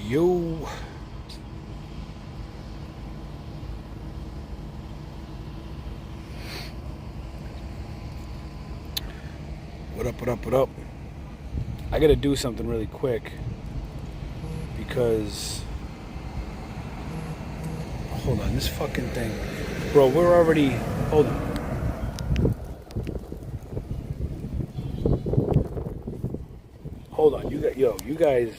Yo. What up, what up, what up? I gotta do something really quick because hold on, this fucking thing. Bro, we're already hold on. Hold on, you guys.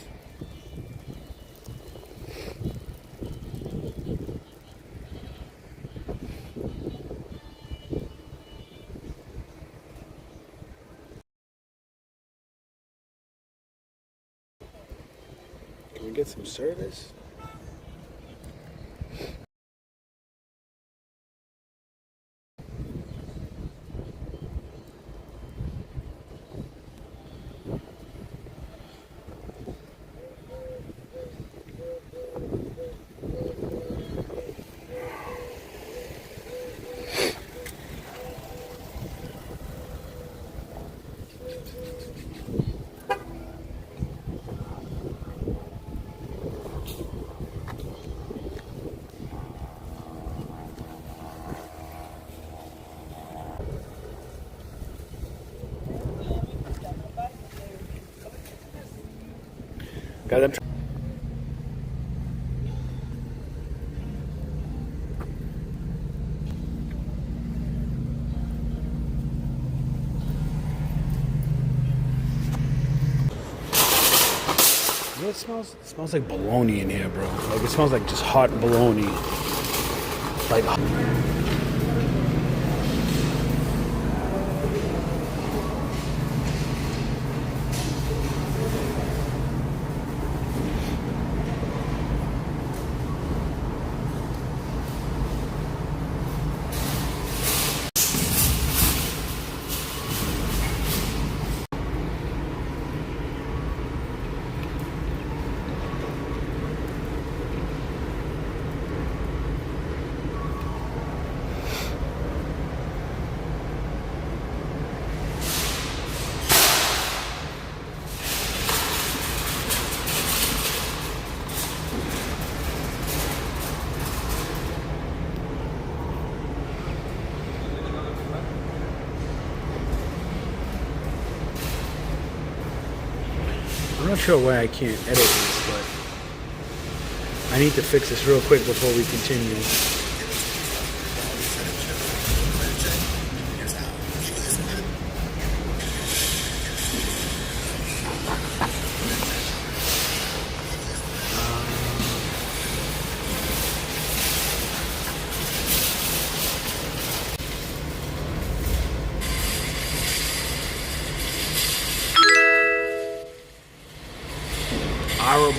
Can we get some service? Guys, I'm trying. You know, it smells like bologna in here, bro. Like it smells like just hot bologna. Like I'm not sure why I can't edit this, but I need to fix this real quick before we continue.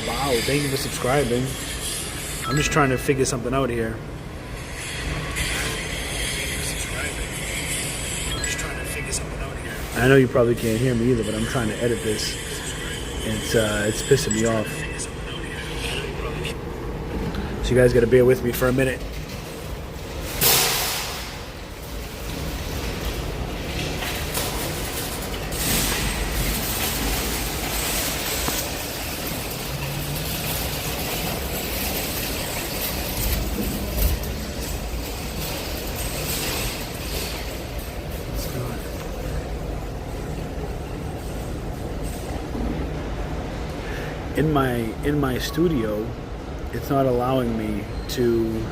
Wow, thank you for subscribing. I'm just trying to figure something out here. I know you probably can't hear me either, but I'm trying to edit this. It's pissing me off. So you guys gotta bear with me for a minute. In my studio, it's not allowing me to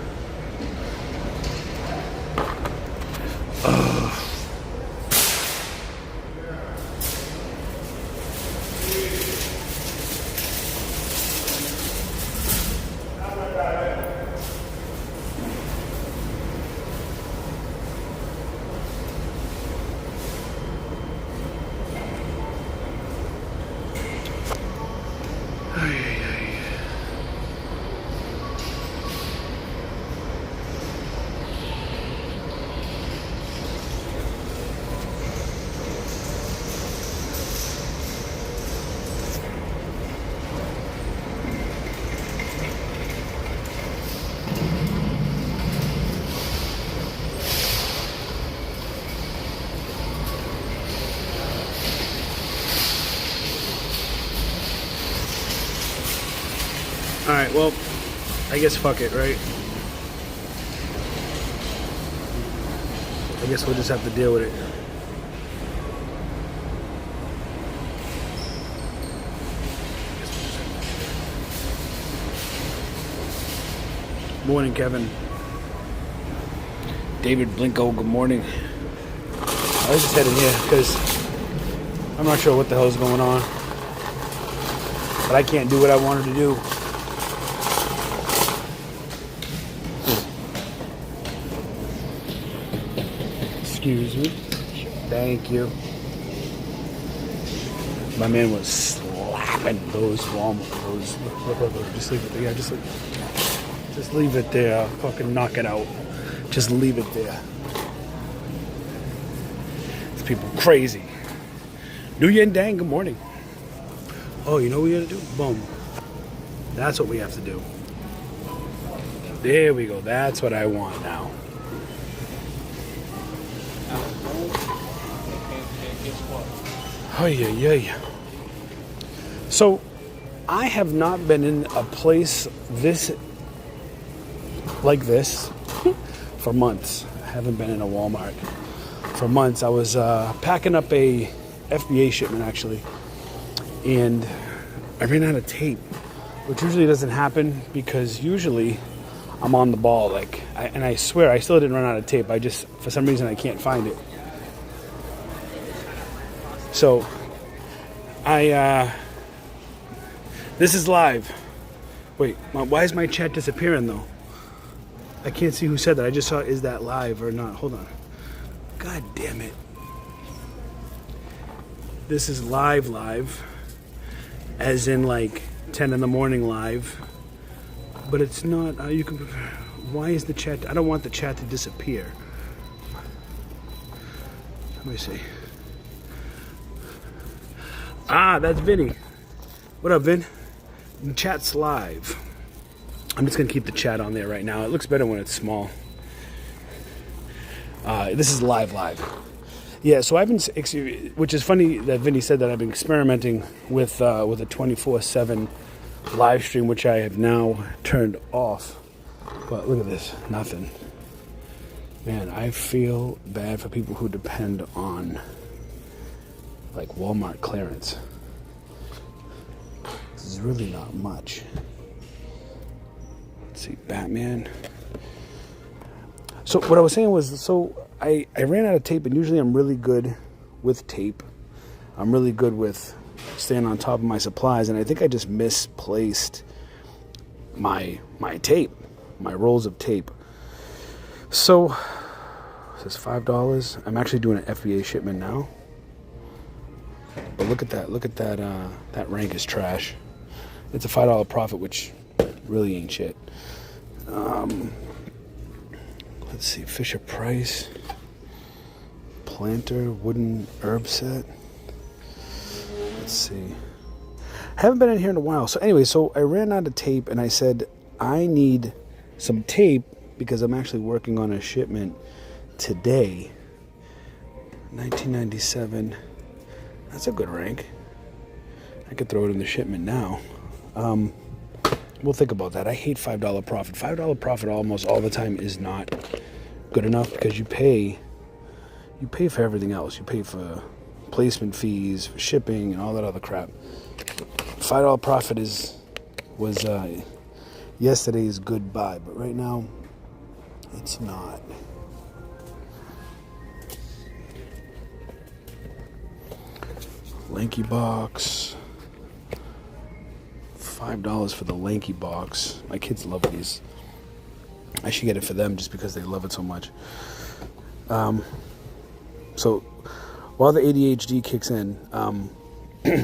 Alright, well, I guess fuck it, right? I guess we'll just have to deal with it. Morning, Kevin. David Blinko, good morning. I was just heading here because I'm not sure what the hell is going on. But I can't do what I wanted to do. Excuse me. Thank you. My man was slapping those Walmart. Just leave it there. Yeah, just leave it there. Fucking knock it out. Just leave it there. These people crazy. New Yen Dang, good morning. Oh, you know what we gotta do? Boom. That's what we have to do. There we go. That's what I want now. Oh, yeah. So, I have not been in a place like this for months. I haven't been in a Walmart for months. I was packing up a FBA shipment, actually, and I ran out of tape, which usually doesn't happen because usually I'm on the ball. And I swear I still didn't run out of tape. I just, for some reason, I can't find it. So, this is live. Wait, why is my chat disappearing though? I can't see who said that. I just saw, is that live or not? Hold on. God damn it. This is live. As in like 10 in the morning live. But it's not, why is the chat, I don't want the chat to disappear. Let me see. Ah, that's Vinny. What up, Vin? Chat's live. I'm just gonna keep the chat on there right now. It looks better when it's small. This is live. Yeah, so I've been, which is funny that Vinny said that I've been experimenting with a 24/7 live stream, which I have now turned off. But look at this, nothing. Man, I feel bad for people who depend on like Walmart clearance. This is really not much. Let's see, Batman. So what I was saying was, I ran out of tape, and usually I'm really good with tape. I'm really good with staying on top of my supplies, and I think I just misplaced my tape, my rolls of tape. So this is $5. I'm actually doing an FBA shipment now. But look at that, that rank is trash. It's a $5 profit, which really ain't shit. Let's see, Fisher Price, planter, wooden herb set. Let's see. I haven't been in here in a while. So anyway, so I ran out of tape, and I said, I need some tape because I'm actually working on a shipment today. 1997. That's a good rank. I could throw it in the shipment now. We'll think about that. I hate $5 profit. $5 profit almost all the time is not good enough because you pay for everything else. You pay for placement fees, for shipping, and all that other crap. $5 profit was yesterday's goodbye, but right now it's not. Lanky box. $5 for the Lanky box. My kids love these. I should get it for them just because they love it so much. So while the ADHD kicks in,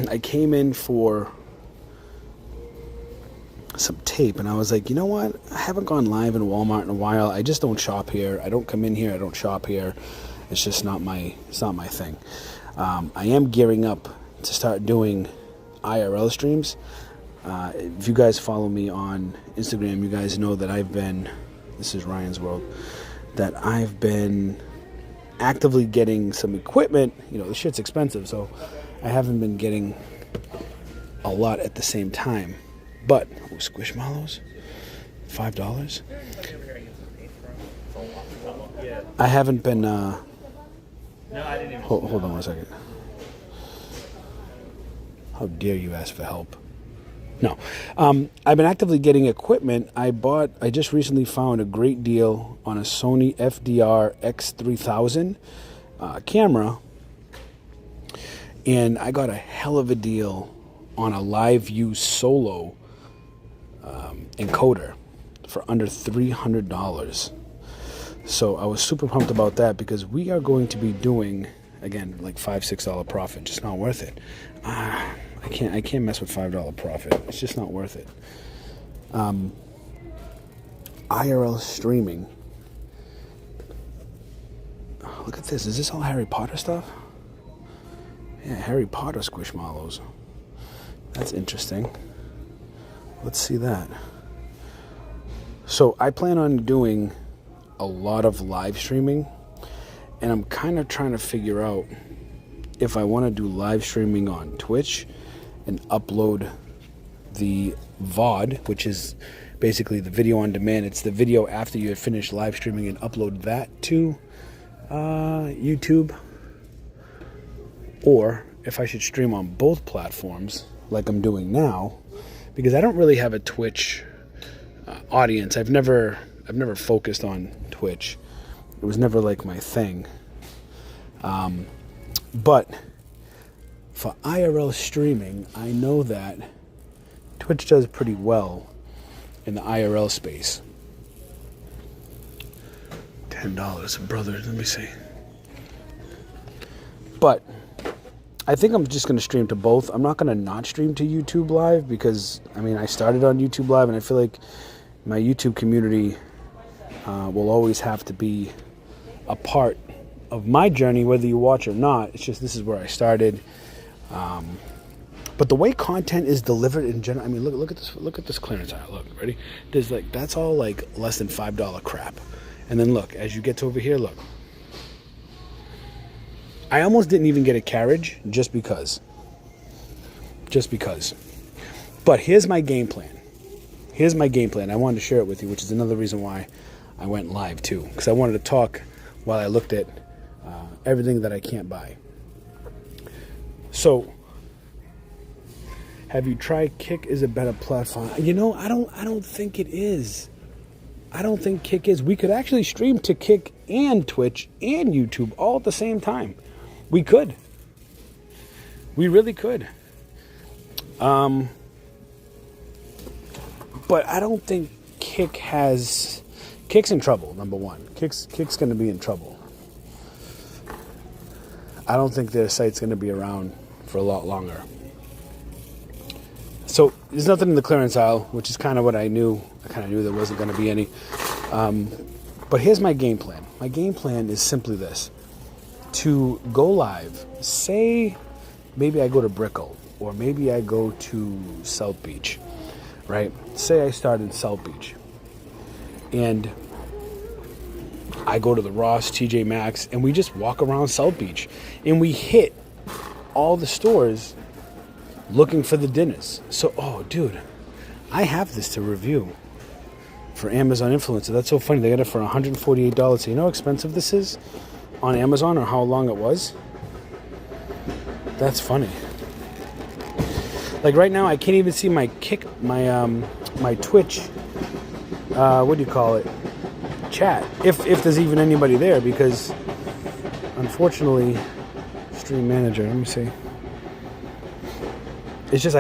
I came in for some tape, and I was like, you know what? I haven't gone live in Walmart in a while. I just don't shop here. I don't come in here. I don't shop here. It's just not my thing. I am gearing up to start doing IRL streams. If you guys follow me on Instagram, you guys know that this is Ryan's World, that I've been actively getting some equipment. You know, the shit's expensive, so I haven't been getting a lot at the same time. But Squishmallows, $5. I haven't been. Hold on 1 second. How dare you ask for help? No. I've been actively getting equipment. I just recently found a great deal on a Sony FDR X3000 camera. And I got a hell of a deal on a Live View Solo encoder for under $300. So I was super pumped about that because we are going to be doing, again, like $5-6 profit. Just not worth it. I can't mess with $5 profit. It's just not worth it. IRL streaming. Oh, look at this. Is this all Harry Potter stuff? Yeah, Harry Potter Squishmallows. That's interesting. Let's see that. So I plan on doing a lot of live streaming, and I'm kind of trying to figure out if I want to do live streaming on Twitch and upload the VOD, which is basically the video on demand. It's the video after you have finished live streaming, and upload that to YouTube. Or if I should stream on both platforms like I'm doing now, because I don't really have a Twitch audience. I've never focused on Twitch. It was never like my thing. But for IRL streaming, I know that Twitch does pretty well in the IRL space. $10, brother. Let me see. But I think I'm just going to stream to both. I'm not going to not stream to YouTube Live because, I mean, I started on YouTube Live, and I feel like my YouTube community will always have to be a part of my journey, whether you watch or not. It's just this is where I started. But the way content is delivered in general, I mean, look at this clearance aisle. Look, ready? There's like, that's all like less than $5 crap. And then look, as you get to over here, look. I almost didn't even get a carriage just because. But here's my game plan. I wanted to share it with you, which is another reason why I went live too, because I wanted to talk while I looked at everything that I can't buy. So, have you tried Kick is a better platform? You know, I don't think it is. I don't think Kick is. We could actually stream to Kick and Twitch and YouTube all at the same time. We could. We really could. But I don't think Kick's in trouble, number one. Kick's going to be in trouble. I don't think their site's going to be around for a lot longer. So there's nothing in the clearance aisle, which is kind of what I knew. I kind of knew there wasn't going to be any. But here's my game plan. My game plan is simply this. To go live, say maybe I go to Brickell or maybe I go to South Beach, right? Say I start in South Beach and I go to the Ross, TJ Maxx, and we just walk around South Beach and we hit all the stores looking for the dinners. So, oh, dude, I have this to review for Amazon Influencer. That's so funny. They got it for $148. So you know how expensive this is on Amazon or how long it was? That's funny. Like right now, I can't even see my my Twitch, what do you call it? Chat. If there's even anybody there, because unfortunately, Stream Manager, let me see. It's just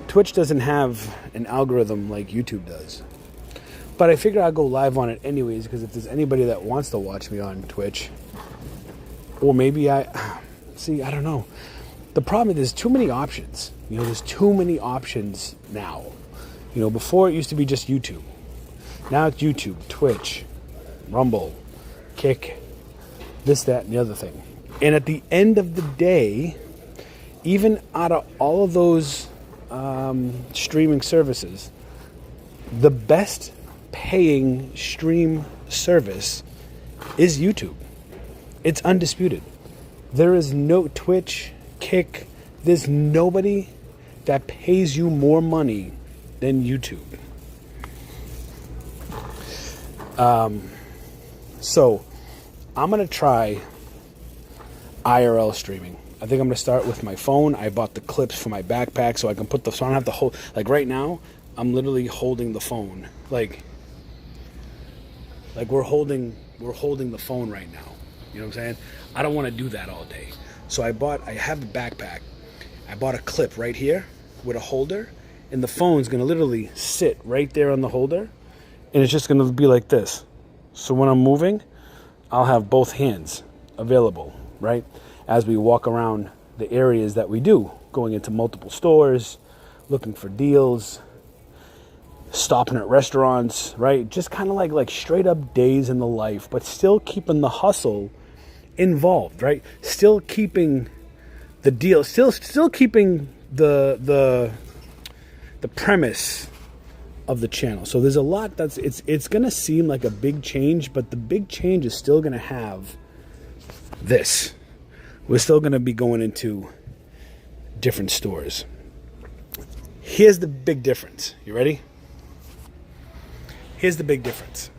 Twitch doesn't have an algorithm like YouTube does. But I figure I'll go live on it anyways, because if there's anybody that wants to watch me on Twitch, or maybe I don't know. The problem is there's too many options. You know, there's too many options now. You know, before it used to be just YouTube. Now it's YouTube, Twitch, Rumble, Kick, this, that, and the other thing. And at the end of the day, even out of all of those streaming services, the best paying stream service is YouTube. It's undisputed. There is no Twitch, Kick, there's nobody that pays you more money than YouTube. So I'm going to try IRL streaming. I think I'm going to start with my phone. I bought the clips for my backpack so I can put so I don't have to hold, like right now, I'm literally holding the phone. Like we're holding the phone right now. You know what I'm saying? I don't want to do that all day. So I have a backpack. I bought a clip right here with a holder, and the phone's going to literally sit right there on the holder, and it's just going to be like this. So when I'm moving, I'll have both hands available, right? As we walk around the areas that we do, going into multiple stores, looking for deals, stopping at restaurants, right? Just kind of like straight up days in the life, but still keeping the hustle involved, right? Still keeping the deal, still keeping the premise of the channel. So there's a lot it's going to seem like a big change, but the big change is still going to have this. We're still going to be going into different stores. Here's the big difference. You ready? Here's the big difference.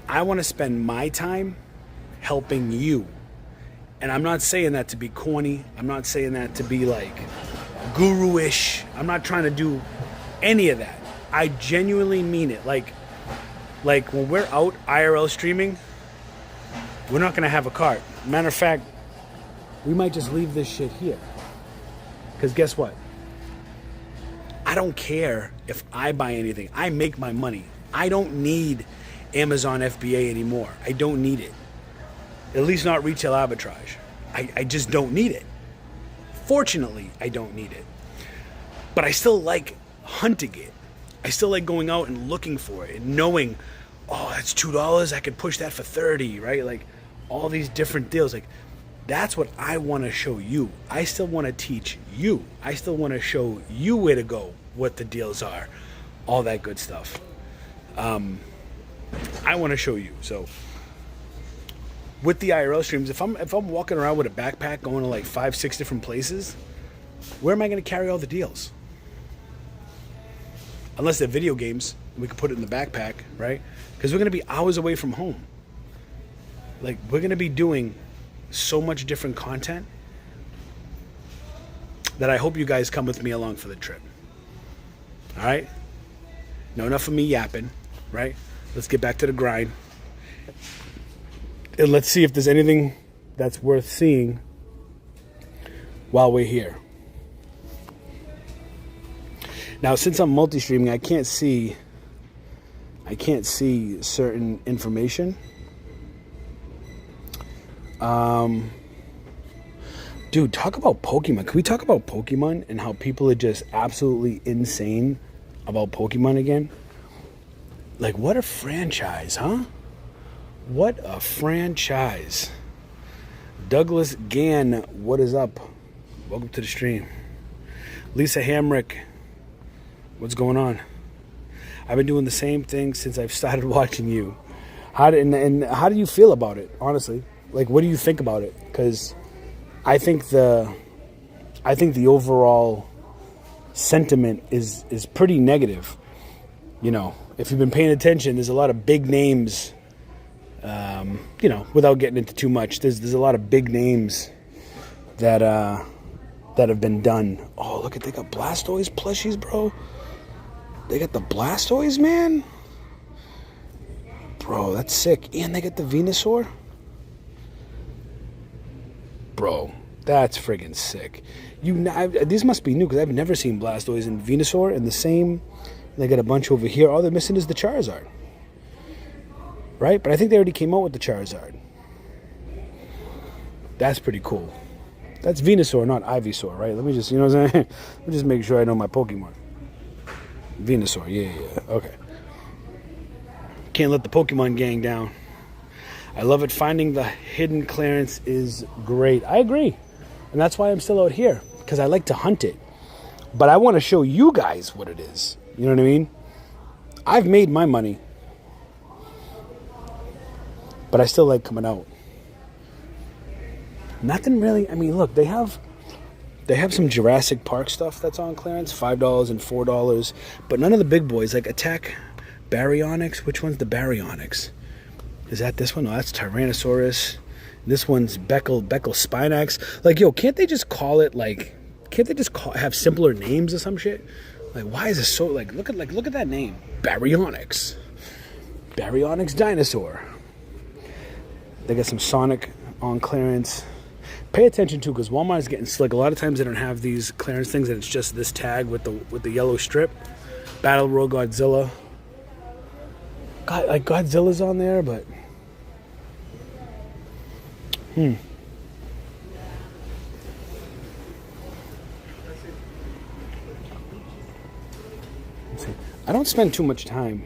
I want to spend my time helping you. And I'm not saying that to be corny. I'm not saying that to be like guru-ish. I'm not trying to do any of that. I genuinely mean it. Like when we're out IRL streaming, we're not going to have a cart. Matter of fact, we might just leave this shit here. Because guess what? I don't care if I buy anything. I make my money. I don't need Amazon FBA anymore. I don't need it. At least not retail arbitrage. I just don't need it. Fortunately, I don't need it. But I still like hunting it. I still like going out and looking for it and knowing, oh, that's $2. I could push that for 30, right? Like all these different deals. Like that's what I want to show you. I still want to teach you. I still want to show you where to go, what the deals are, all that good stuff. I want to show you. So with the IRL streams, if I'm walking around with a backpack going to like 5-6 different places, where am I going to carry all the deals? Unless they're video games, we could put it in the backpack, right? Because we're going to be hours away from home. Like we're going to be doing so much different content that I hope you guys come with me along for the trip. All right? Now enough of me yapping, right? Let's get back to the grind. And let's see if there's anything that's worth seeing while we're here. Now, since I'm multi-streaming, I can't see certain information. Dude, talk about Pokemon. Can we talk about Pokemon and how people are just absolutely insane about Pokemon again? Like, what a franchise, huh? What a franchise. Douglas Gann, what is up? Welcome to the stream. Lisa Hamrick, what's going on? I've been doing the same thing since I've started watching you. How do you feel about it, honestly? Like, what do you think about it? Because I think the overall sentiment is pretty negative. You know, if you've been paying attention, there's a lot of big names. You know, without getting into too much, there's a lot of big names that have been done. Oh, look at, they got Blastoise plushies, bro. They got the Blastoise, man. Bro, that's sick. And they got the Venusaur. Bro, that's friggin' sick. These must be new because I've never seen Blastoise and Venusaur in the same. They got a bunch over here. All they're missing is the Charizard. Right? But I think they already came out with the Charizard. That's pretty cool. That's Venusaur, not Ivysaur, right? Let me just, you know what I'm saying? Let me just make sure I know my Pokemon. Venusaur, yeah. Okay. Can't let the Pokemon gang down. I love it. Finding the hidden clearance is great. I agree. And that's why I'm still out here. Because I like to hunt it. But I want to show you guys what it is. You know what I mean? I've made my money. But I still like coming out. Nothing really. I mean, look, they have They have some Jurassic Park stuff that's on clearance, $5 and $4, but none of the big boys, like Attack Baryonyx. Which one's the Baryonyx? Is that this one? No, that's Tyrannosaurus. This one's Beckel Spinax. Like, yo, can't they just call it, like, can't they just have simpler names or some shit? Like, why is it so, look at that name. Baryonyx. Baryonyx dinosaur. They got some Sonic on clearance. Pay attention too, because Walmart is getting slick. A lot of times they don't have these clearance things, and it's just this tag with the yellow strip. Battle Royal Godzilla. God, like Godzilla's on there, but let's see. I don't spend too much time.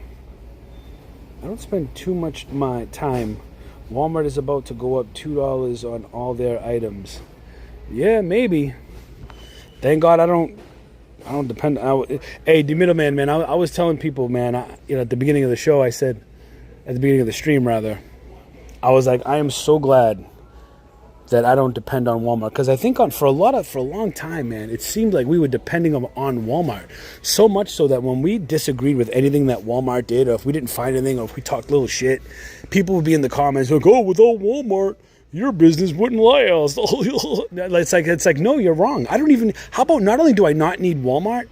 My time. Walmart is about to go up $2 on all their items. Yeah, maybe. Thank God I don't depend. Hey, the middleman, man. I was telling people, man. At the beginning of the show, I said, at the beginning of the stream, rather, I was like, I am so glad that I don't depend on Walmart, because I think for a long time, man, it seemed like we were depending on Walmart so much so that when we disagreed with anything that Walmart did, or if we didn't find anything, or if we talked little shit, people would be in the comments like, "Oh, without Walmart, your business wouldn't last." It's like, no, you're wrong. I don't even. How about not only do I not need Walmart,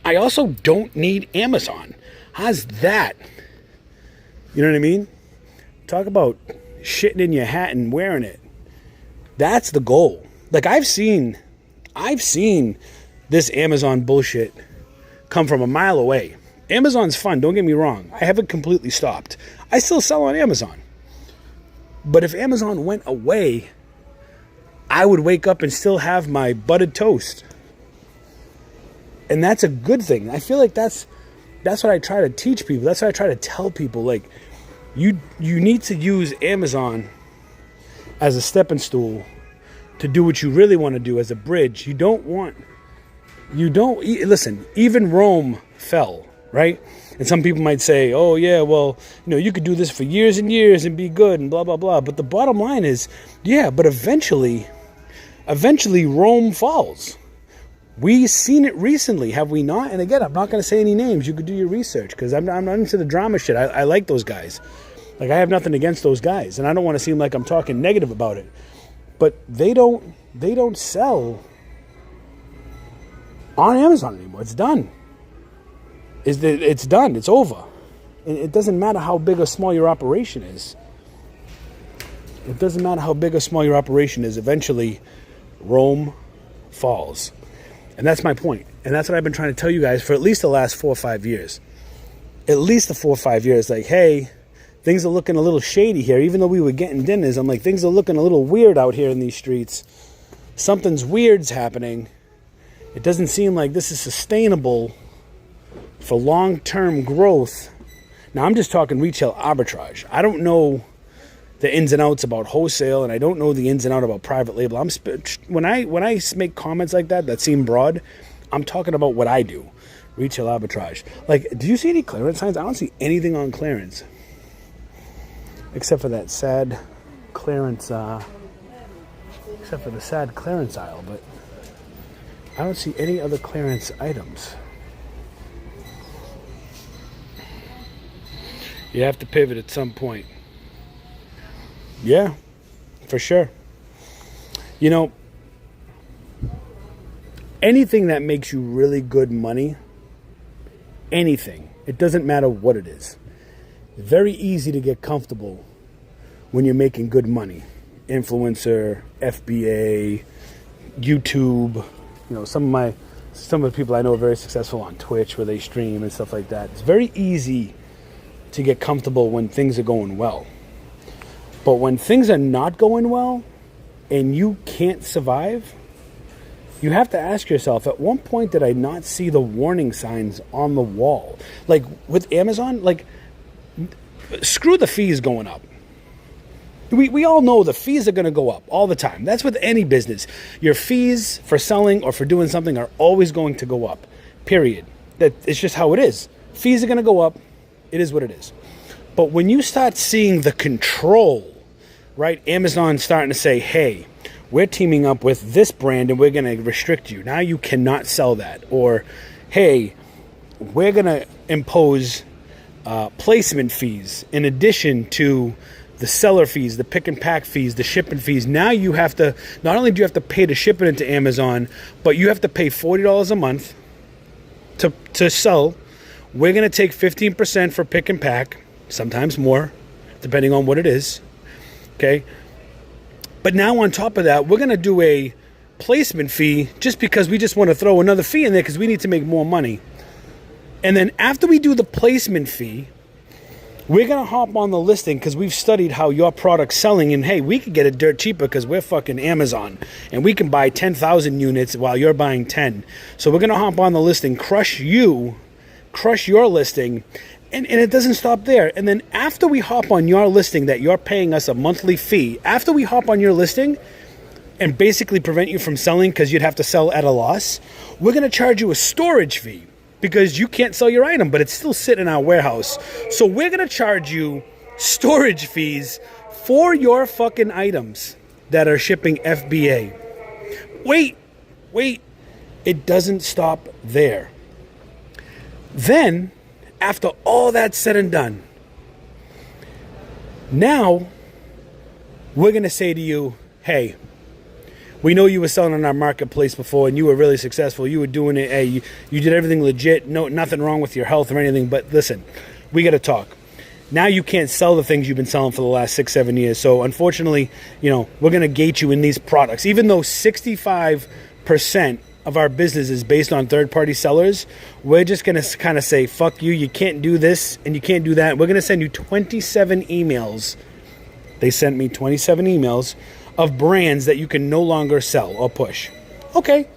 I also don't need Amazon. How's that? You know what I mean? Talk about shitting in your hat and wearing it. That's the goal. Like, I've seen this Amazon bullshit come from a mile away. Amazon's fun, don't get me wrong. I haven't completely stopped. I still sell on Amazon. But if Amazon went away, I would wake up and still have my buttered toast. And that's a good thing. I feel like that's what I try to teach people. That's what I try to tell people. Like, you need to use Amazon as a stepping stool to do what you really want to do, as a bridge. Listen, even Rome fell, right? And some people might say, oh yeah, well, you could do this for years and years and be good and blah, blah, blah. But the bottom line is, yeah, but eventually Rome falls. We've seen it recently, have we not? And again, I'm not going to say any names. You could do your research, because I'm not into the drama shit. I like those guys. Like, I have nothing against those guys, and I don't want to seem like I'm talking negative about it. But they don't sell on Amazon anymore. It's done. It's done. It's over. And it doesn't matter how big or small your operation is. Eventually, Rome falls. And that's my point. And that's what I've been trying to tell you guys for at least the last 4 or 5 years. Like, hey, things are looking a little shady here. Even though we were getting dinners, I'm like, things are looking a little weird out here in these streets. Something's weird's happening. It doesn't seem like this is sustainable for long-term growth. Now, I'm just talking retail arbitrage. I don't know the ins and outs about wholesale, and I don't know the ins and outs about private label. When I make comments like that seem broad, I'm talking about what I do. Retail arbitrage. Like, do you see any clearance signs? I don't see anything on clearance. Except for that sad clearance, except for the sad clearance aisle, but I don't see any other clearance items. You have to pivot at some point. Yeah, for sure. Anything that makes you really good money, anything, it doesn't matter what it is. Very easy to get comfortable when you're making good money. Influencer, FBA, YouTube. Some of the people I know are very successful on Twitch, where they stream and stuff like that. It's very easy to get comfortable when things are going well. But when things are not going well and you can't survive, you have to ask yourself, at one point did I not see the warning signs on the wall? Like with Amazon, like, screw the fees going up. We all know the fees are going to go up all the time. That's with any business. Your fees for selling or for doing something are always going to go up, period. It's just how it is. Fees are going to go up. It is what it is. But when you start seeing the control, right? Amazon starting to say, hey, we're teaming up with this brand and we're going to restrict you. Now you cannot sell that. Or, hey, we're going to impose placement fees in addition to the seller fees, the pick and pack fees, the shipping fees. Now you have to, not only do you have to pay to ship it into Amazon, but you have to pay $40 a month to sell. We're going to take 15% for pick and pack, sometimes more, depending on what it is. Okay. But now on top of that, we're going to do a placement fee just because we just want to throw another fee in there because we need to make more money. And then after we do the placement fee, we're going to hop on the listing because we've studied how your product's selling. And hey, we could get it dirt cheaper because we're fucking Amazon. And we can buy 10,000 units while you're buying 10. So we're going to hop on the listing, crush your listing. And it doesn't stop there. And then after we hop on your listing that you're paying us a monthly fee, after we hop on your listing and basically prevent you from selling because you'd have to sell at a loss, we're going to charge you a storage fee because you can't sell your item, but it's still sitting in our warehouse. So we're going to charge you storage fees for your fucking items that are shipping FBA. Wait. It doesn't stop there. Then, after all that's said and done, now we're going to say to you, hey, we know you were selling on our marketplace before and you were really successful. You were doing it. Hey, you did everything legit. No, nothing wrong with your health or anything. But listen, we got to talk. Now you can't sell the things you've been selling for the last 6-7 years. So unfortunately, we're going to gate you in these products. Even though 65% of our business is based on third-party sellers, we're just going to kind of say, fuck you, you can't do this and you can't do that. We're going to send you 27 emails. They sent me 27 emails of brands that you can no longer sell or push. Okay,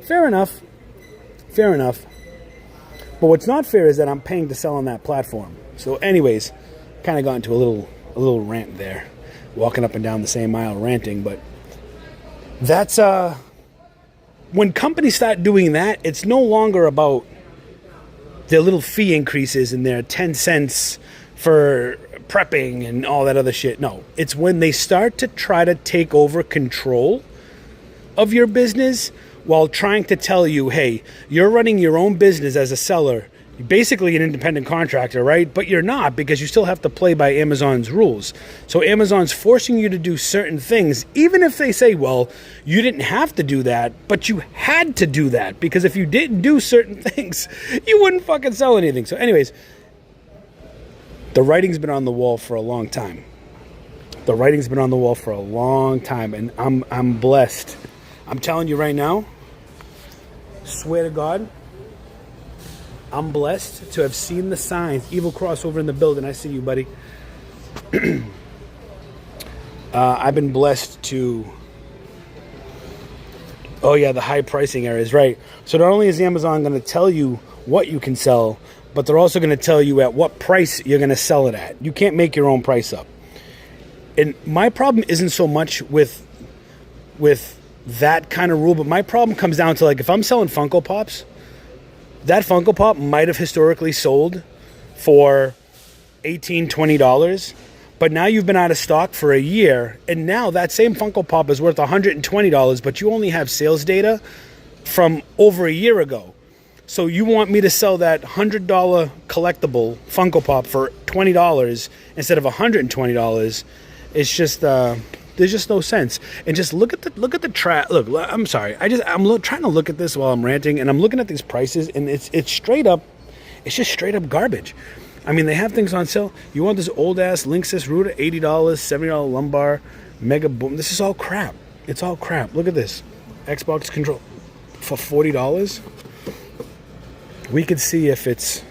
fair enough. But what's not fair is that I'm paying to sell on that platform. So anyways, kind of got into a little rant there, walking up and down the same aisle ranting, but that's when companies start doing that, it's no longer about their little fee increases and their 10 cents for prepping and all that other shit. No, it's when they start to try to take over control of your business while trying to tell you, hey, you're running your own business as a seller. You're basically an independent contractor, right? But you're not, because you still have to play by Amazon's rules. So Amazon's forcing you to do certain things, even if they say, well, you didn't have to do that, but you had to do that, because if you didn't do certain things, you wouldn't fucking sell anything. So anyways, the writing's been on the wall for a long time. And I'm blessed. I'm telling you right now, swear to God, I'm blessed to have seen the signs. Evil crossover in the building. I see you, buddy. I've been blessed to... Oh, yeah, the high pricing areas, right. So not only is Amazon going to tell you what you can sell, but they're also going to tell you at what price you're going to sell it at. You can't make your own price up. And my problem isn't so much with that kind of rule, but my problem comes down to, like, if I'm selling Funko Pops, that Funko Pop might have historically sold for $18, $20, but now you've been out of stock for a year, and now that same Funko Pop is worth $120, but you only have sales data from over a year ago. So you want me to sell that $100 collectible Funko Pop for $20 instead of $120? It's just there's just no sense. And just look at the track. Look, I'm sorry. I'm trying to look at this while I'm ranting, and I'm looking at these prices, and it's straight up. It's just straight up garbage. I mean, they have things on sale. You want this old ass Linksys router, $80, $70 lumbar, Mega Boom. This is all crap. It's all crap. Look at this, Xbox control for $40. We could see if it's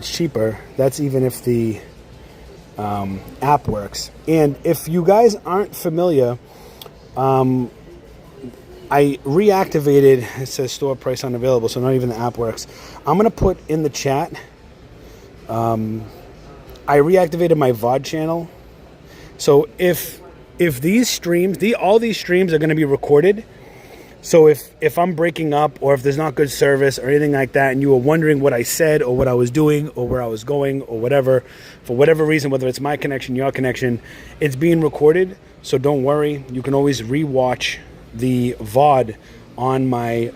cheaper. That's even if the app works. And if you guys aren't familiar, I reactivated, it says store price unavailable, so not even the app works. I'm going to put in the chat, I reactivated my VOD channel. So if these streams, all these streams are going to be recorded. So if I'm breaking up, or if there's not good service or anything like that, and you were wondering what I said or what I was doing or where I was going or whatever, for whatever reason, whether it's my connection, your connection, it's being recorded. So don't worry. You can always rewatch the VOD on my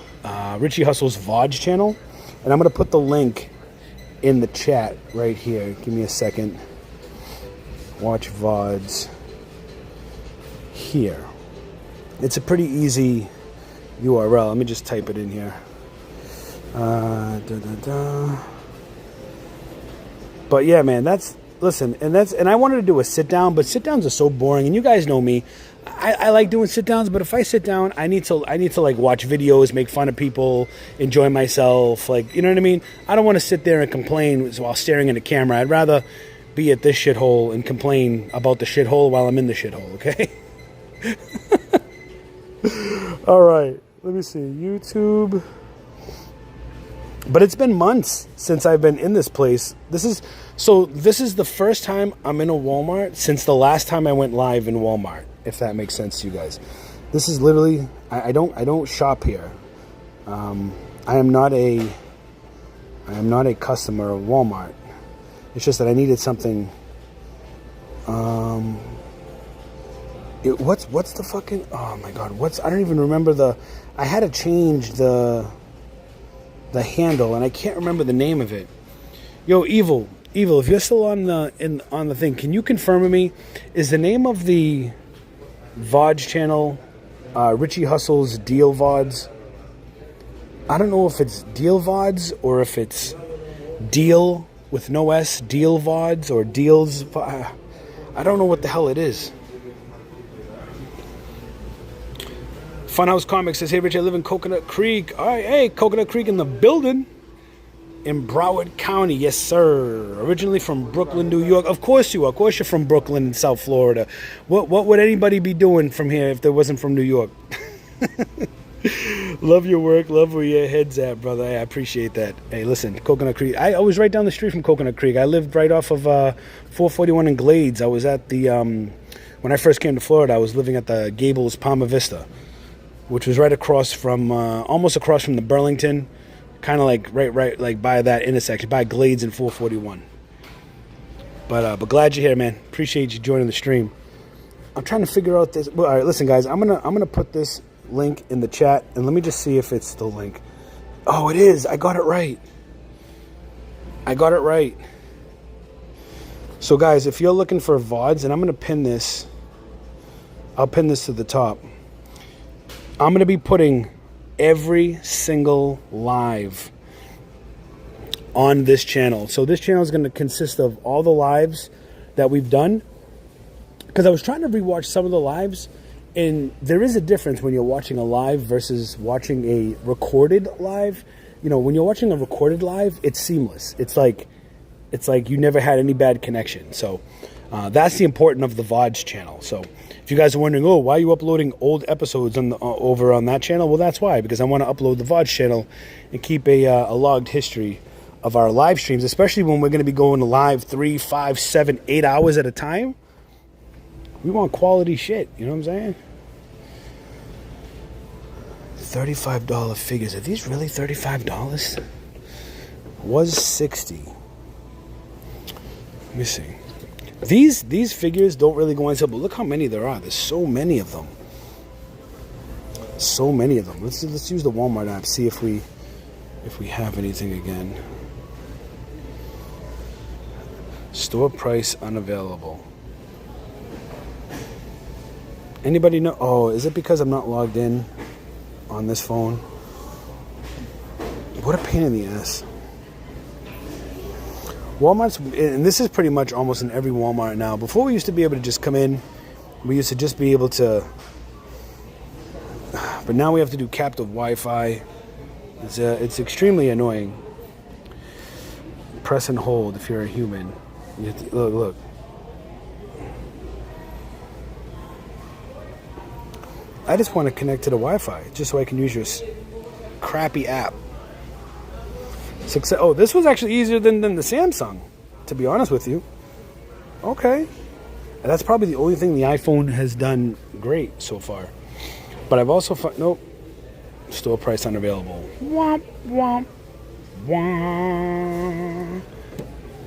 Richie Hustle's VODs channel. And I'm going to put the link in the chat right here. Give me a second. Watch VODs here. It's a pretty easy URL. Let me just type it in here. But yeah, man, listen, and I wanted to do a sit down, but sit downs are so boring, and you guys know me. I like doing sit downs, but if I sit down, I need to like watch videos, make fun of people, enjoy myself, like, you know what I mean? I don't want to sit there and complain while staring at the camera. I'd rather be at this shithole and complain about the shithole while I'm in the shithole, okay? All right, let me see, YouTube. But it's been months since I've been in this place. This is the first time I'm in a Walmart since the last time I went live in Walmart, if that makes sense to you guys. This is literally, I don't shop here. I am not a customer of Walmart. It's just that I needed something. What's the fucking, oh my god, I don't even remember I had to change the handle, and I can't remember the name of it. Yo, Evil, if you're still on the thing, can you confirm with me, is the name of the VODs channel Richie Hustle's Deal VODs? I don't know if it's Deal VODs or if it's Deal with no S, Deal VODs, or Deals. I don't know what the hell it is. Funhouse Comics says, hey, Rich, I live in Coconut Creek. All right, hey, Coconut Creek in the building. In Broward County, yes, sir. Originally from Brooklyn, New York. Of course you are. Of course you're from Brooklyn in South Florida. What would anybody be doing from here if they wasn't from New York? Love your work. Love where your head's at, brother. Hey, I appreciate that. Hey, listen, Coconut Creek. I was right down the street from Coconut Creek. I lived right off of 441 in Glades. I was at the, when I first came to Florida, I was living at the Gables Palma Vista, which was right across from, almost across from the Burlington, kind of like right, like by that intersection, by Glades and 441. But glad you're here, man. Appreciate you joining the stream. I'm trying to figure out this. Well, all right, listen, guys. I'm gonna put this link in the chat, and let me just see if it's the link. Oh, it is. I got it right. So, guys, if you're looking for VODs, and I'm gonna pin this. I'll pin this to the top. I'm going to be putting every single live on this channel. So this channel is going to consist of all the lives that we've done. Because I was trying to rewatch some of the lives, and there is a difference when you're watching a live versus watching a recorded live. You know, when you're watching a recorded live, it's seamless. It's like you never had any bad connection. So that's the importance of the VODs channel. So if you guys are wondering, oh, why are you uploading old episodes on over on that channel? Well, that's why, because I want to upload the VODs channel and keep a logged history of our live streams, especially when we're going to be going live 3, 5, 7, 8 hours at a time. We want quality shit, you know what I'm saying? $35 figures. Are these really $35? Was $60. Let me see. These figures don't really go on sale, but look how many there are. There's so many of them. So many of them. Let's use the Walmart app, see if we have anything again. Store price unavailable. Anybody know? Oh, is it because I'm not logged in on this phone? What a pain in the ass. Walmart's, and this is pretty much almost in every Walmart now. Before, we used to be able to just come in. We used to just be able to, but now we have to do captive Wi-Fi. It's extremely annoying. Press and hold if you're a human. You have to, look. I just want to connect to the Wi-Fi just so I can use your crappy app. Oh, this was actually easier than the Samsung, to be honest with you. Okay. And that's probably the only thing the iPhone has done great so far. But I've also found, nope, store price unavailable. Womp, womp, womp.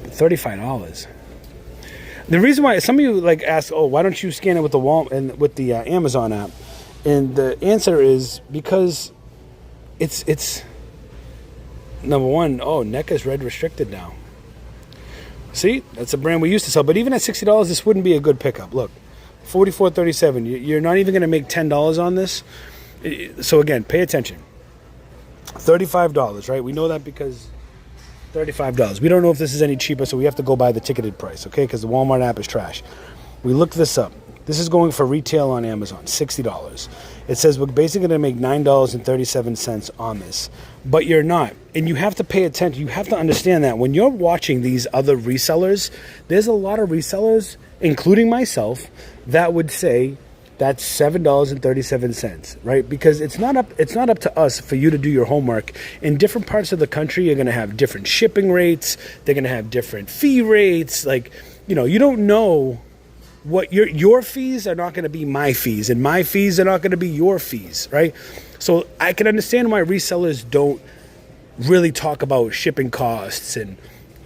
$35. The reason why some of you like ask, oh, why don't you scan it with the and with the Amazon app? And the answer is because it's number one. Oh, NECA's red restricted now. See, that's a brand we used to sell. But even at $60, this wouldn't be a good pickup. Look, $44.37. You're not even going to make $10 on this. So again, pay attention. $35, right? We know that because $35. We don't know if this is any cheaper, so we have to go by the ticketed price, okay? Because the Walmart app is trash. We looked this up. This is going for retail on Amazon, $60. It says we're basically going to make $9.37 on this, but you're not. And you have to pay attention. You have to understand that when you're watching these other resellers, there's a lot of resellers, including myself, that would say that's $7.37, right? Because it's not up to us for you to do your homework. In different parts of the country, you're going to have different shipping rates. They're going to have different fee rates. Like, you don't know what your fees are not going to be my fees, and my fees are not going to be your fees, right? So I can understand why resellers don't really talk about shipping costs and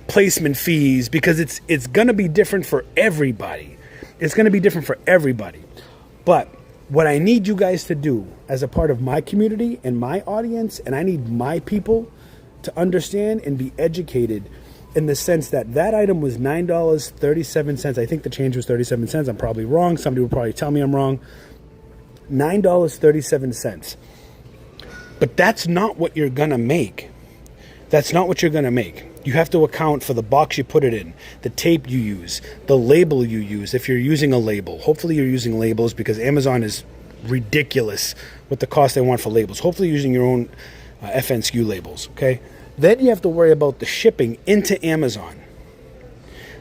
placement fees, because it's going to be different for everybody. It's going to be different for everybody. But what I need you guys to do as a part of my community and my audience, and I need my people to understand and be educated in the sense that item was $9.37. I think the change was 37 cents. I'm probably wrong. Somebody will probably tell me I'm wrong. $9.37. But that's not what you're going to make. That's not what you're going to make. You have to account for the box you put it in, the tape you use, the label you use, if you're using a label. Hopefully you're using labels, because Amazon is ridiculous with the cost they want for labels. Hopefully you're using your own FNSKU labels, okay? Then you have to worry about the shipping into Amazon.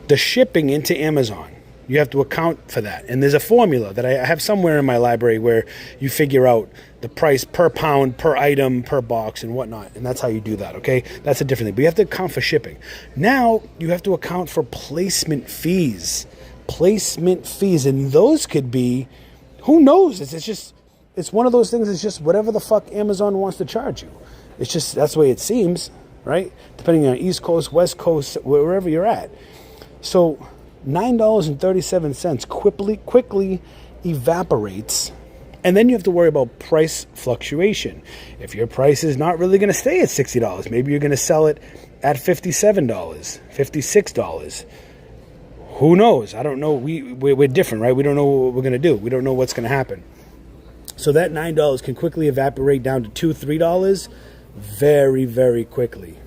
The shipping into Amazon. You have to account for that. And there's a formula that I have somewhere in my library where you figure out the price per pound, per item, per box, and whatnot. And that's how you do that, okay? That's a different thing. But you have to account for shipping. Now you have to account for placement fees. Placement fees. And those could be, who knows? It's one of those things. It's just whatever the fuck Amazon wants to charge you. It's just, that's the way it seems, right? Depending on East Coast, West Coast, wherever you're at. So $9.37 quickly evaporates. And then you have to worry about price fluctuation. If your price is not really going to stay at $60, maybe you're going to sell it at $57, $56. Who knows? I don't know. We're different, right? We don't know what we're going to do. We don't know what's going to happen. So that $9 can quickly evaporate down to $2, $3 very, very quickly.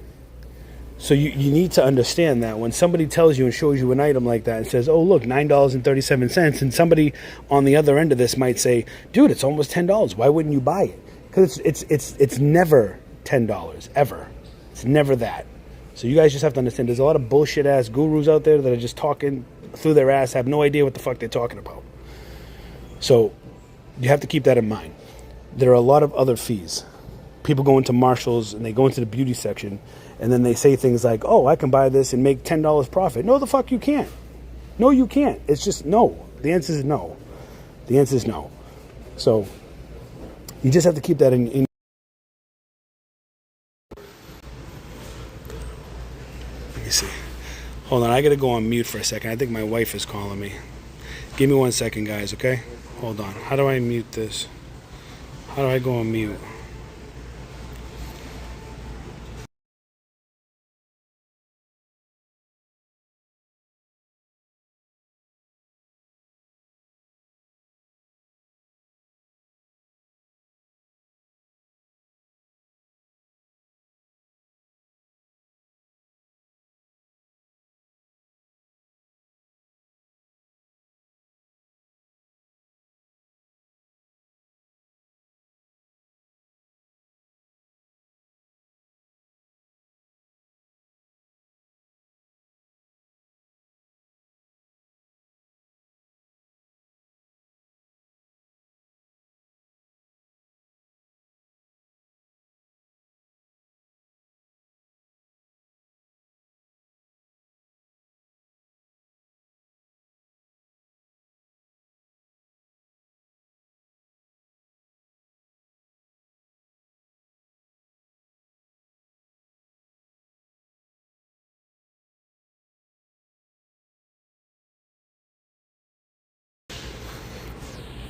So you need to understand that when somebody tells you and shows you an item like that and says, oh, look, $9.37, and somebody on the other end of this might say, dude, it's almost $10. Why wouldn't you buy it? Because it's never $10, ever. It's never that. So you guys just have to understand there's a lot of bullshit-ass gurus out there that are just talking through their ass, have no idea what the fuck they're talking about. So you have to keep that in mind. There are a lot of other fees. People go into Marshall's and they go into the beauty section, and then they say things like, oh, I can buy this and make $10 profit. No, the fuck you can't. No, you can't. It's just no. The answer is no. The answer is no. So you just have to keep that in. Let me see. Hold on. I got to go on mute for a second. I think my wife is calling me. Give me 1 second, guys, okay? Hold on. How do I mute this? How do I go on mute?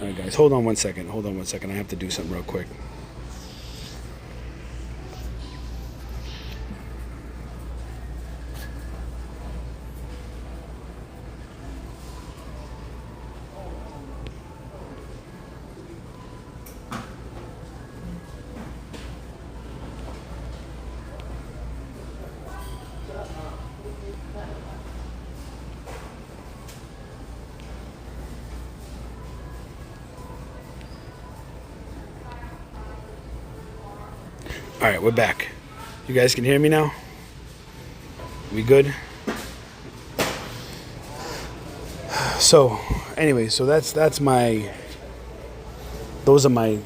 All right, guys, hold on one second. I have to do something real quick. All right, we're back. You guys can hear me now? We good? So, anyway, so those are my,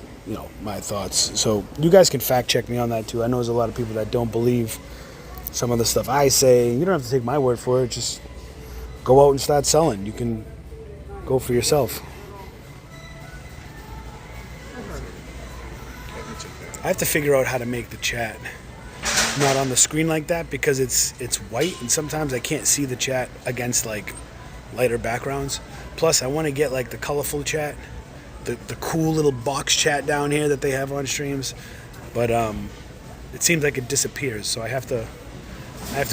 my thoughts. So you guys can fact check me on that too. I know there's a lot of people that don't believe some of the stuff I say. You don't have to take my word for it. Just go out and start selling. You can go for yourself. I have to figure out how to make the chat not on the screen like that because it's white and sometimes I can't see the chat against like lighter backgrounds. Plus I want to get like the colorful chat, the cool little box chat down here that they have on streams, but it seems like it disappears, so I have to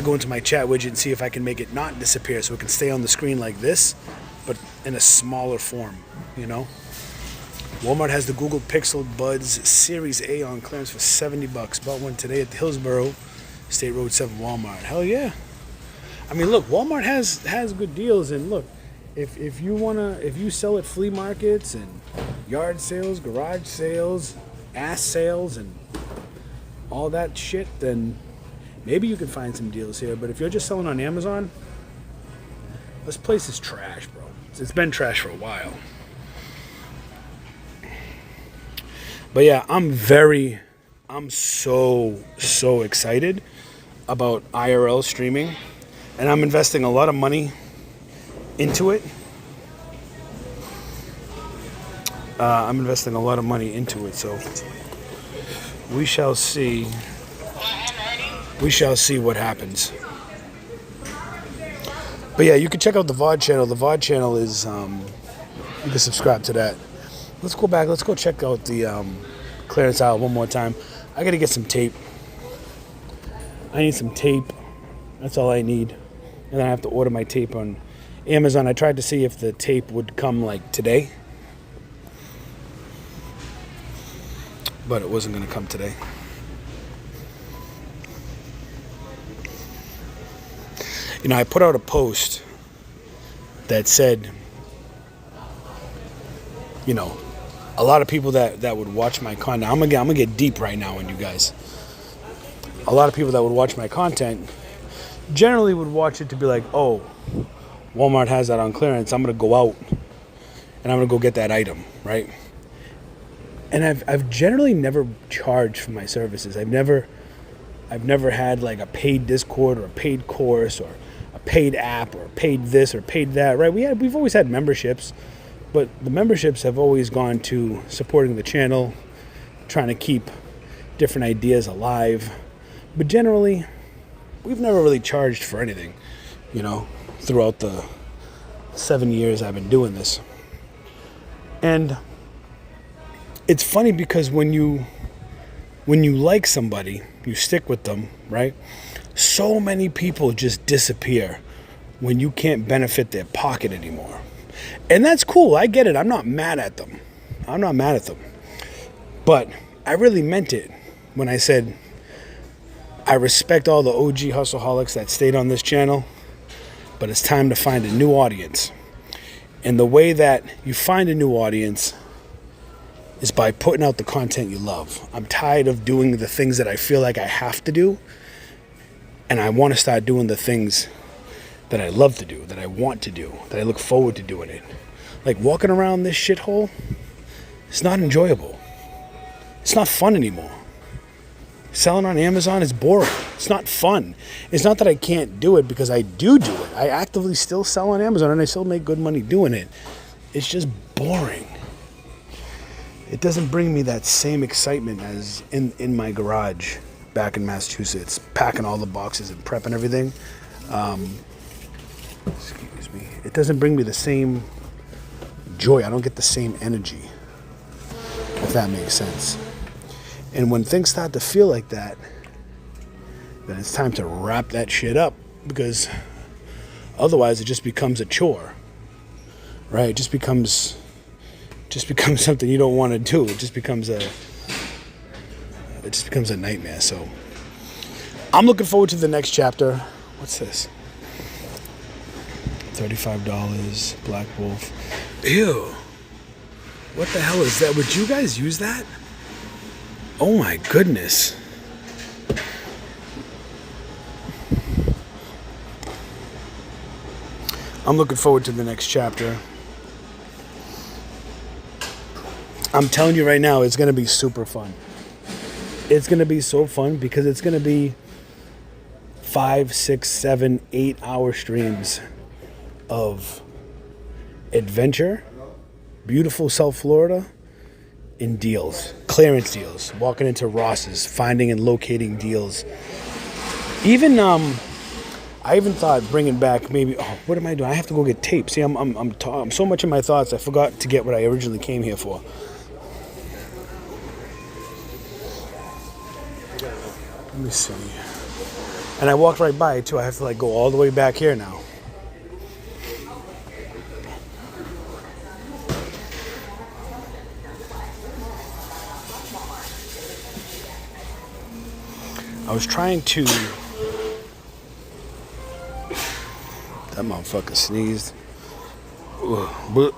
go into my chat widget and see if I can make it not disappear so it can stay on the screen like this but in a smaller form, Walmart has the Google Pixel Buds Series A on clearance for $70. Bought one today at the Hillsborough State Road 7 Walmart. Hell yeah. I mean, look, Walmart has good deals, and look, if you sell at flea markets and yard sales, garage sales, ass sales, and all that shit, then maybe you can find some deals here. But if you're just selling on Amazon, this place is trash, bro. It's been trash for a while. But yeah, I'm so excited about IRL streaming, and I'm investing a lot of money into it. So we shall see. We shall see what happens. But yeah, you can check out the VOD channel. The VOD channel is, you can subscribe to that. Let's go back. Let's go check out the clearance aisle one more time. I got to get some tape. I need some tape. That's all I need. And then I have to order my tape on Amazon. I tried to see if the tape would come like today, but it wasn't going to come today. I put out a post that said, a lot of people that would watch my content, I'm gonna get deep right now on you guys. A lot of people that would watch my content generally would watch it to be like, oh, Walmart has that on clearance. I'm gonna go out and I'm gonna go get that item, right? And I've generally never charged for my services. I've never had like a paid Discord or a paid course or a paid app or paid this or paid that, right? We've always had memberships. But the memberships have always gone to supporting the channel, trying to keep different ideas alive. But generally, we've never really charged for anything, throughout the 7 years I've been doing this. And it's funny because when you like somebody, you stick with them, right? So many people just disappear when you can't benefit their pocket anymore. And that's cool. I get it. I'm not mad at them. But I really meant it when I said I respect all the OG hustleaholics that stayed on this channel, but it's time to find a new audience. And the way that you find a new audience is by putting out the content you love. I'm tired of doing the things that I feel like I have to do, and I want to start doing the things that I love to do, that I want to do, that I look forward to doing it. Like walking around this shithole, it's not enjoyable. It's not fun anymore. Selling on Amazon is boring. It's not fun. It's not that I can't do it, because I do it. I actively still sell on Amazon and I still make good money doing it. It's just boring. It doesn't bring me that same excitement as in my garage back in Massachusetts, packing all the boxes and prepping everything. Excuse me. It doesn't bring me the same joy. I don't get the same energy, if that makes sense. And when things start to feel like that, then it's time to wrap that shit up, because otherwise it just becomes a chore, right? It just becomes something you don't want to do. It just becomes a nightmare. So I'm looking forward to the next chapter. What's this? $35, Black Wolf. Ew. What the hell is that? Would you guys use that? Oh my goodness. I'm looking forward to the next chapter. I'm telling you right now, it's going to be super fun. It's going to be so fun because it's going to be 5, 6, 7, 8-hour streams of adventure, beautiful South Florida, and deals, clearance deals, walking into Ross's, finding and locating deals. Even I even thought bringing back maybe. Oh, what am I doing? I have to go get tape. See, I'm so much in my thoughts. I forgot to get what I originally came here for. Let me see. And I walked right by it too. I have to like go all the way back here now. I was trying to. That motherfucker sneezed. But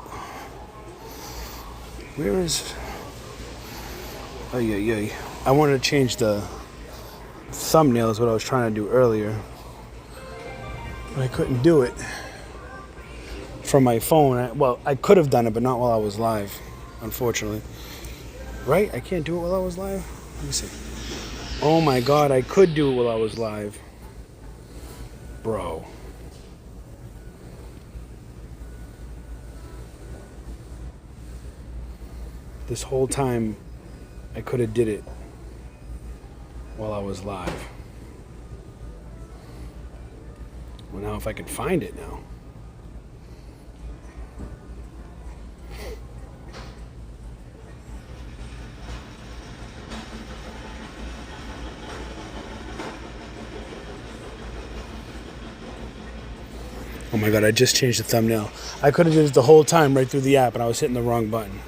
where is? Oh yeah. I wanted to change the thumbnail. Is what I was trying to do earlier, but I couldn't do it from my phone. Well, I could have done it, but not while I was live, unfortunately. Right? I can't do it while I was live. Let me see. Oh my God, I could do it while I was live, bro. This whole time, I could have did it while I was live. Well, now if I could find it now. Oh my God, I just changed the thumbnail. I could have did it the whole time right through the app, and I was hitting the wrong button.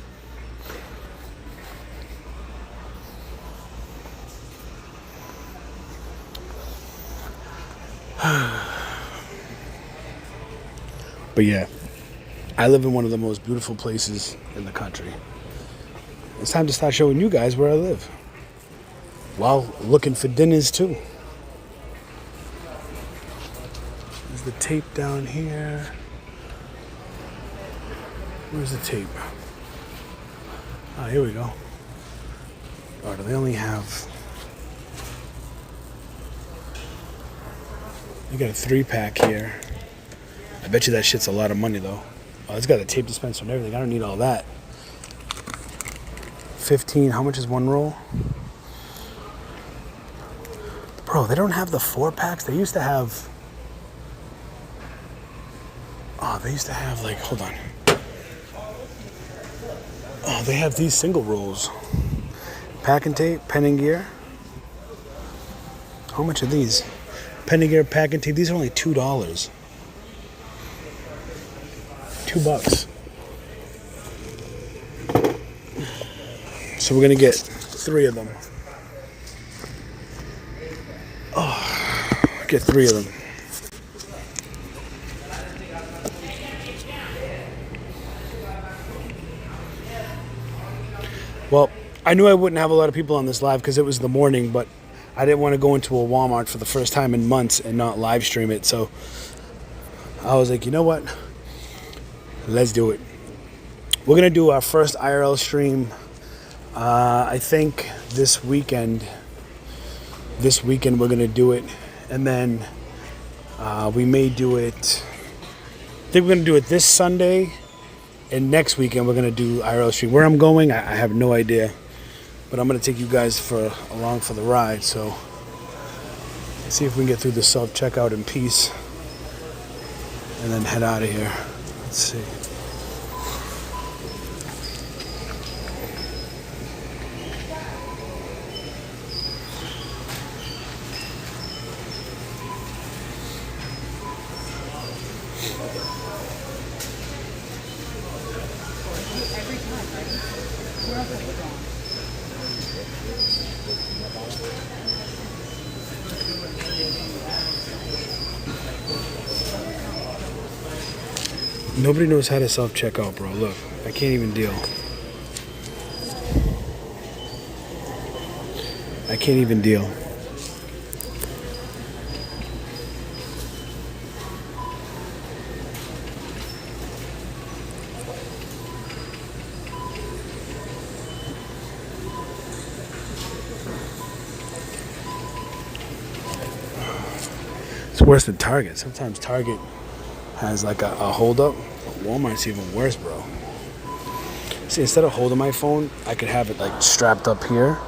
But yeah, I live in one of the most beautiful places in the country. It's time to start showing you guys where I live, while looking for dinners too. There's the tape down here. Where's the tape? Ah, here we go. Oh, do they only have... You got a 3-pack here. I bet you that shit's a lot of money though. Oh, it's got a tape dispenser and everything. I don't need all that. 15, how much is one roll? Bro, they don't have the 4-packs. They used to have... Oh, they used to have like, hold on. Oh, they have these single rolls. Pack and tape, pen and gear. How much are these? Pen and gear, pack and tape. These are only $2. $2. So we're gonna get 3 of them. Oh, get 3 of them. Well, I knew I wouldn't have a lot of people on this live because it was the morning, but I didn't want to go into a Walmart for the first time in months and not live stream it. So I was like, you know what? Let's do it. We're going to do our first IRL stream, I think this weekend. This weekend we're going to do it. And then we may do it, I think we're going to do it this Sunday. And next weekend we're going to do IRL stream. Where I'm going, I have no idea. But I'm going to take you guys along for the ride. So let's see if we can get through the self-checkout in peace. And then head out of here. Let's see. Nobody knows how to self-checkout, bro. Look, I can't even deal. I can't even deal. It's worse than Target. Sometimes Target has like a hold up. Walmart's even worse, bro. See, instead of holding my phone, I could have it like strapped up here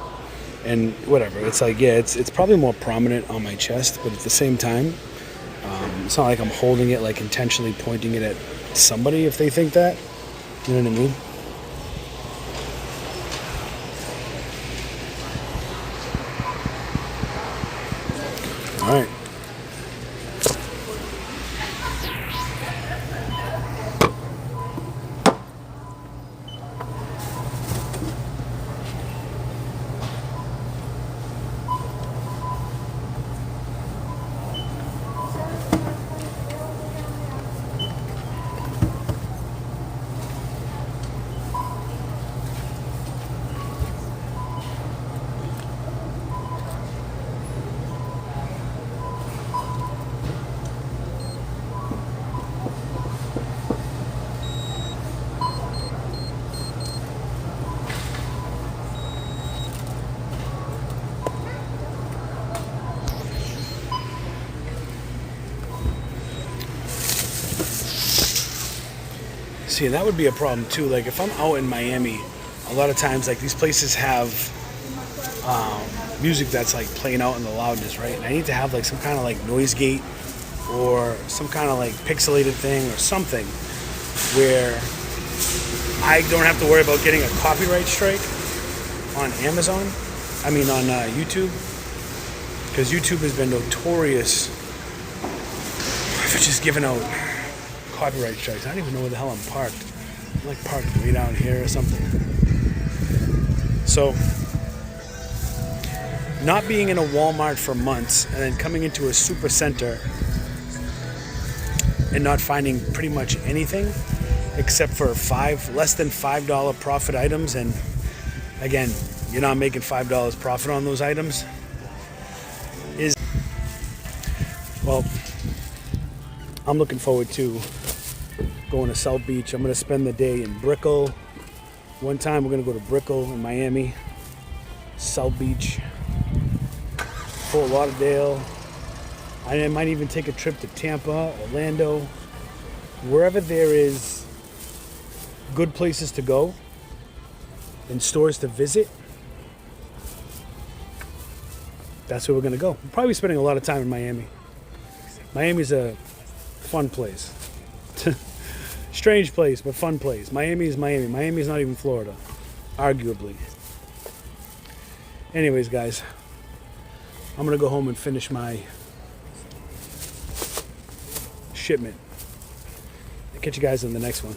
and whatever. It's like, yeah, it's probably more prominent on my chest, but at the same time, it's not like I'm holding it like intentionally pointing it at somebody if they think that. You know what I mean? All right. See, that would be a problem too. Like if I'm out in Miami, a lot of times like these places have music that's like playing out in the loudness, right? And I need to have like some kind of like noise gate or some kind of like pixelated thing or something where I don't have to worry about getting a copyright strike on Amazon. I mean on YouTube, because YouTube has been notorious for just giving out copyright strikes. I don't even know where the hell I'm parked. I'm like parked way down here or something. So, not being in a Walmart for months and then coming into a super center and not finding pretty much anything except for less than $5 profit items, and again, you're not making $5 profit on those items, is, well, I'm looking forward to going to South Beach. I'm going to spend the day in Brickell. One time we're going to go to Brickell in Miami, South Beach, Fort Lauderdale. I might even take a trip to Tampa, Orlando, wherever there is good places to go and stores to visit. That's where we're going to go. We're probably spending a lot of time in Miami. Miami's a fun place. Strange place, but fun place. Miami is Miami. Miami is not even Florida, arguably. Anyways, guys, I'm going to go home and finish my shipment. I'll catch you guys in the next one.